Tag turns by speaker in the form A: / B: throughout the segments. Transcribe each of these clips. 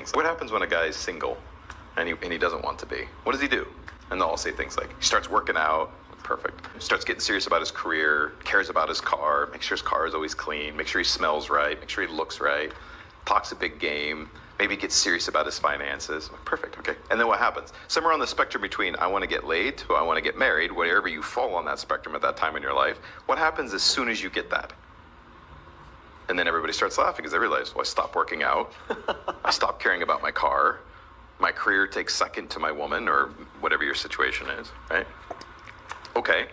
A: things. What happens when a guy is single and he doesn't want to be? What does he do? And they'll all say things like, he starts working out, perfect. Starts getting serious about his career, cares about his car, makes sure his car is always clean, make sure he smells right, make sure he looks right, talks a big game, maybe gets serious about his finances. Perfect, okay. And then what happens? Somewhere on the spectrum between I want to get laid to I want to get married, wherever you fall on that spectrum at that time in your life, what happens as soon as you get that? And then everybody starts laughing because they realize, well, I stopped working out, I stopped caring about my car, my career takes second to my woman, or whatever your situation is, right? Okay.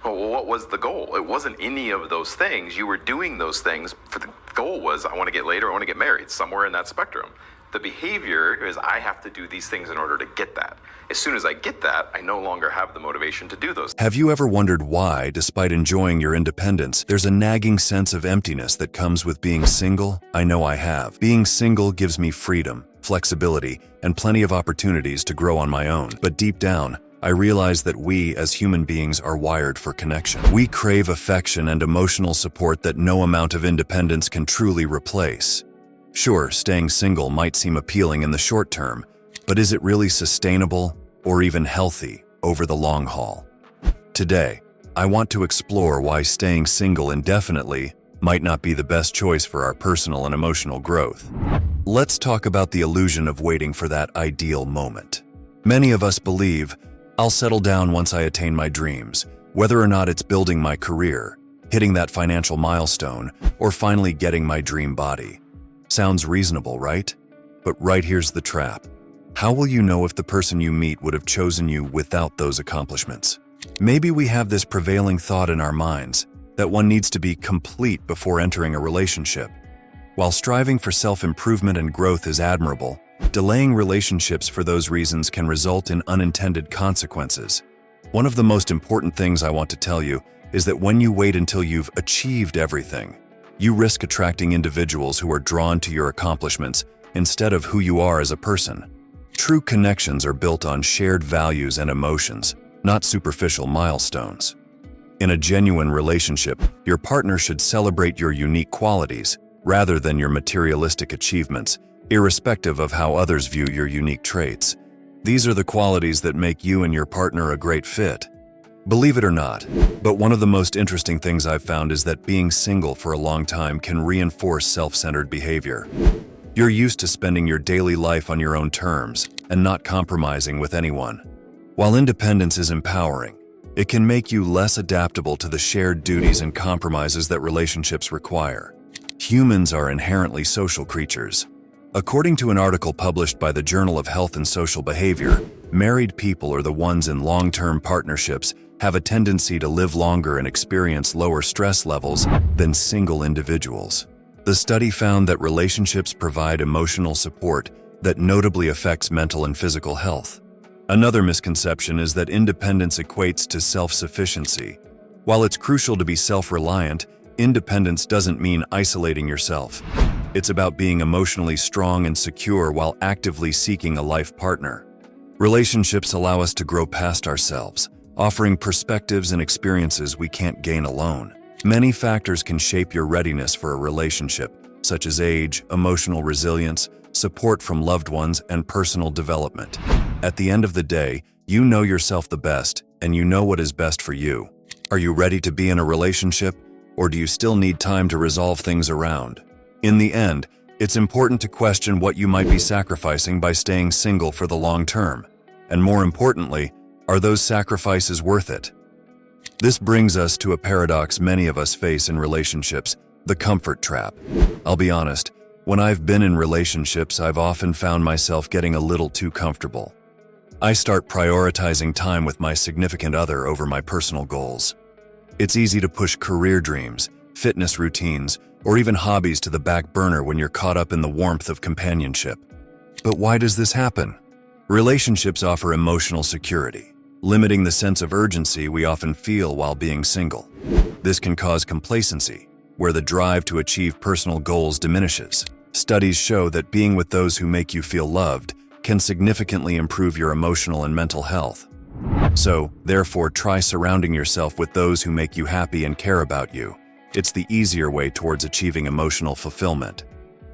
A: Well, what was the goal? It wasn't any of those things. You were doing those things for the goal was I want to get laid or I want to get married, somewhere in that spectrum. The behavior is I have to do these things in order to get that. As soon as I get that, I no longer have the motivation to do those.
B: Have you ever wondered why, despite enjoying your independence, there's a nagging sense of emptiness that comes with being single? I know I have. Being single gives me freedom, flexibility, and plenty of opportunities to grow on my own. But deep down, I realize that we, as human beings, are wired for connection. We crave affection and emotional support that no amount of independence can truly replace. Sure, staying single might seem appealing in the short term, but is it really sustainable or even healthy over the long haul? Today, I want to explore why staying single indefinitely might not be the best choice for our personal and emotional growth. Let's talk about the illusion of waiting for that ideal moment. Many of us believe, I'll settle down once I attain my dreams, whether or not it's building my career, hitting that financial milestone, or finally getting my dream body. Sounds reasonable, right? But right here's the trap. How will you know if the person you meet would have chosen you without those accomplishments? Maybe we have this prevailing thought in our minds that one needs to be complete before entering a relationship. While striving for self-improvement and growth is admirable, delaying relationships for those reasons can result in unintended consequences. One of the most important things I want to tell you is that when you wait until you've achieved everything, you risk attracting individuals who are drawn to your accomplishments instead of who you are as a person. True connections are built on shared values and emotions, not superficial milestones. In a genuine relationship, your partner should celebrate your unique qualities rather than your materialistic achievements, irrespective of how others view your unique traits. These are the qualities that make you and your partner a great fit. Believe it or not, but one of the most interesting things I've found is that being single for a long time can reinforce self-centered behavior. You're used to spending your daily life on your own terms and not compromising with anyone. While independence is empowering, it can make you less adaptable to the shared duties and compromises that relationships require. Humans are inherently social creatures. According to an article published by the Journal of Health and Social Behavior, married people or the ones in long-term partnerships have a tendency to live longer and experience lower stress levels than single individuals. The study found that relationships provide emotional support that notably affects mental and physical health. Another misconception is that independence equates to self-sufficiency. While it's crucial to be self-reliant, independence doesn't mean isolating yourself. It's about being emotionally strong and secure while actively seeking a life partner. Relationships allow us to grow past ourselves, offering perspectives and experiences we can't gain alone. Many factors can shape your readiness for a relationship, such as age, emotional resilience, support from loved ones, and personal development. At the end of the day, you know yourself the best, and you know what is best for you. Are you ready to be in a relationship, or do you still need time to resolve things around? In the end, it's important to question what you might be sacrificing by staying single for the long term. And more importantly, are those sacrifices worth it? This brings us to a paradox many of us face in relationships, the comfort trap. I'll be honest, when I've been in relationships, I've often found myself getting a little too comfortable. I start prioritizing time with my significant other over my personal goals. It's easy to push career dreams, fitness routines, or even hobbies to the back burner when you're caught up in the warmth of companionship. But why does this happen? Relationships offer emotional security, limiting the sense of urgency we often feel while being single. This can cause complacency, where the drive to achieve personal goals diminishes. Studies show that being with those who make you feel loved can significantly improve your emotional and mental health. So, therefore, try surrounding yourself with those who make you happy and care about you. It's the easier way towards achieving emotional fulfillment.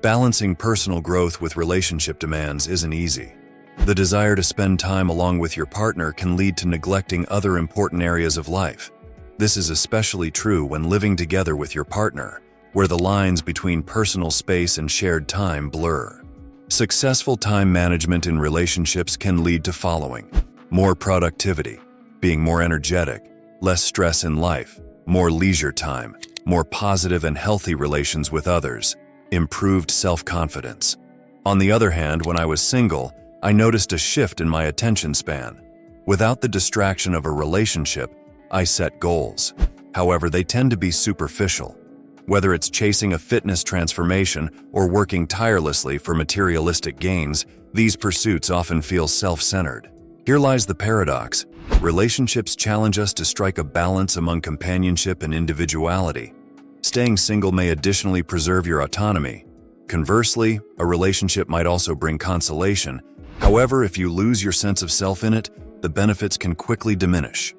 B: Balancing personal growth with relationship demands isn't easy. The desire to spend time along with your partner can lead to neglecting other important areas of life. This is especially true when living together with your partner, where the lines between personal space and shared time blur. Successful time management in relationships can lead to following: more productivity, being more energetic, less stress in life, more leisure time, more positive and healthy relations with others, improved self-confidence. On the other hand, when I was single, I noticed a shift in my attention span. Without the distraction of a relationship, I set goals. However, they tend to be superficial. Whether it's chasing a fitness transformation or working tirelessly for materialistic gains, these pursuits often feel self-centered. Here lies the paradox. Relationships challenge us to strike a balance among companionship and individuality. Staying single may additionally preserve your autonomy. Conversely, a relationship might also bring consolation. However, if you lose your sense of self in it, the benefits can quickly diminish.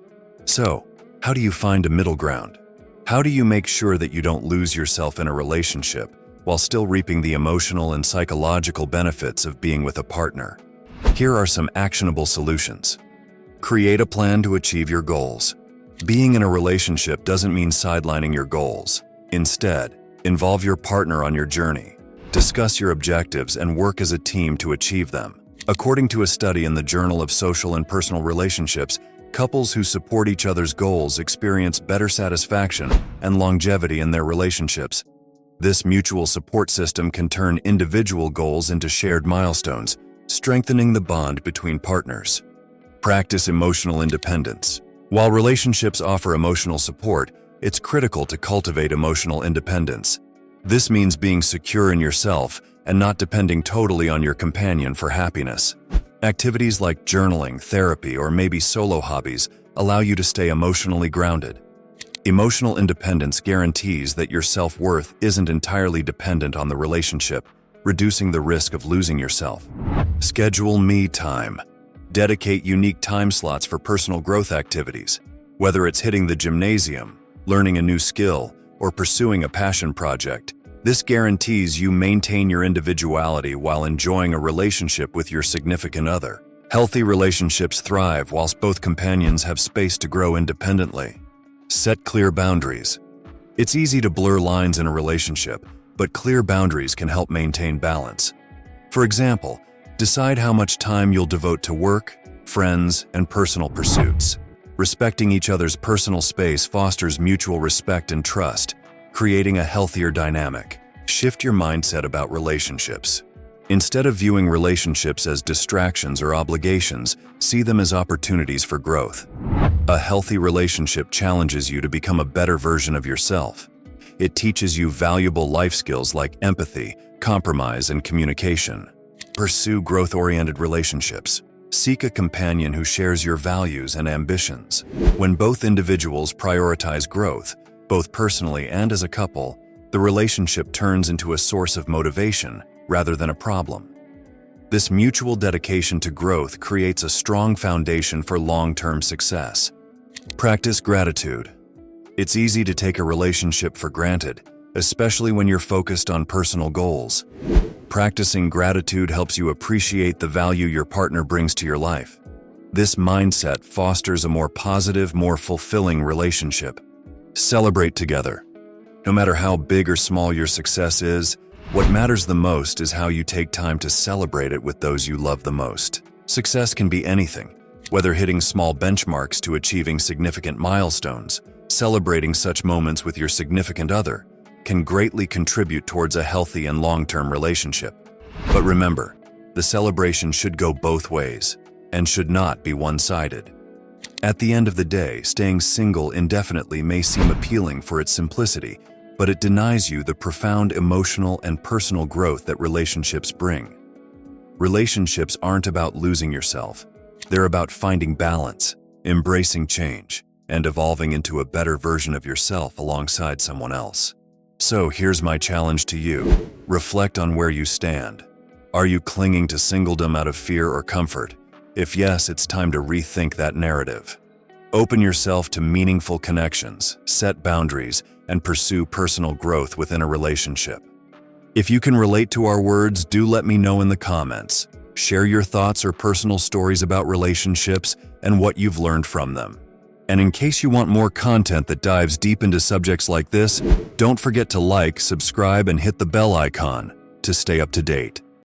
B: So, how do you find a middle ground? How do you make sure that you don't lose yourself in a relationship while still reaping the emotional and psychological benefits of being with a partner? Here are some actionable solutions. Create a plan to achieve your goals. Being in a relationship doesn't mean sidelining your goals. Instead, involve your partner on your journey. Discuss your objectives and work as a team to achieve them. According to a study in the Journal of Social and Personal Relationships, couples who support each other's goals experience better satisfaction and longevity in their relationships. This mutual support system can turn individual goals into shared milestones, strengthening the bond between partners. Practice emotional independence. While relationships offer emotional support, it's critical to cultivate emotional independence. This means being secure in yourself and not depending totally on your companion for happiness. Activities like journaling, therapy, or maybe solo hobbies allow you to stay emotionally grounded. Emotional independence guarantees that your self-worth isn't entirely dependent on the relationship, reducing the risk of losing yourself. Schedule me time. Dedicate unique time slots for personal growth activities. Whether it's hitting the gymnasium, learning a new skill, or pursuing a passion project, this guarantees you maintain your individuality while enjoying a relationship with your significant other. Healthy relationships thrive whilst both companions have space to grow independently. Set clear boundaries. It's easy to blur lines in a relationship, but clear boundaries can help maintain balance. For example, decide how much time you'll devote to work, friends, and personal pursuits. Respecting each other's personal space fosters mutual respect and trust, creating a healthier dynamic. Shift your mindset about relationships. Instead of viewing relationships as distractions or obligations, see them as opportunities for growth. A healthy relationship challenges you to become a better version of yourself. It teaches you valuable life skills like empathy, compromise, and communication. Pursue growth-oriented relationships. Seek a companion who shares your values and ambitions. When both individuals prioritize growth, both personally and as a couple, the relationship turns into a source of motivation rather than a problem. This mutual dedication to growth creates a strong foundation for long-term success. Practice gratitude. It's easy to take a relationship for granted, especially when you're focused on personal goals. Practicing gratitude helps you appreciate the value your partner brings to your life. This mindset fosters a more positive, more fulfilling relationship. Celebrate together. No matter how big or small your success is, what matters the most is how you take time to celebrate it with those you love the most. Success can be anything, whether hitting small benchmarks to achieving significant milestones. Celebrating such moments with your significant other can greatly contribute towards a healthy and long-term relationship. But remember, the celebration should go both ways and should not be one-sided. At the end of the day, staying single indefinitely may seem appealing for its simplicity, but it denies you the profound emotional and personal growth that relationships bring. Relationships aren't about losing yourself. They're about finding balance, embracing change, and evolving into a better version of yourself alongside someone else. So here's my challenge to you. Reflect on where you stand. Are you clinging to singledom out of fear or comfort? If yes, it's time to rethink that narrative. Open yourself to meaningful connections, set boundaries, and pursue personal growth within a relationship. If you can relate to our words, do let me know in the comments. Share your thoughts or personal stories about relationships and what you've learned from them. And in case you want more content that dives deep into subjects like this, don't forget to like, subscribe, and hit the bell icon to stay up to date.